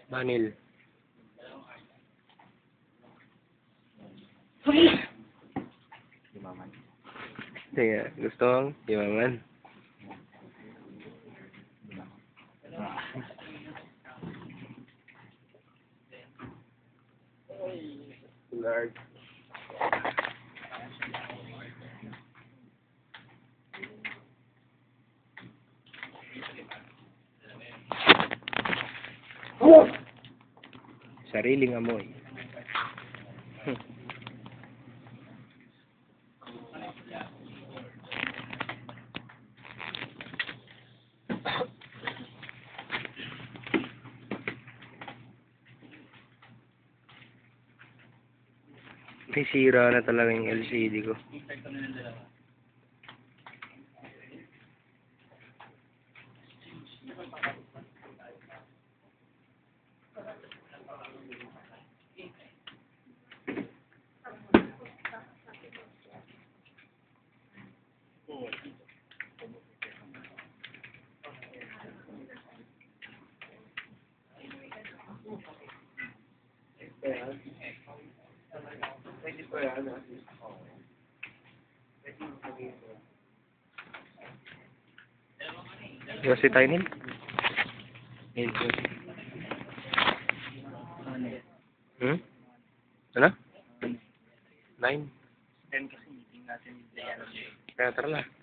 Manil. Imaman. Sige, gusto mong imaman. Lord. Sariling amoy. May sira na talaga yung LCD ko. Kasi tayo nil. Hmm? Ano? 9. 10 kasi meeting natin. Kaya tara na.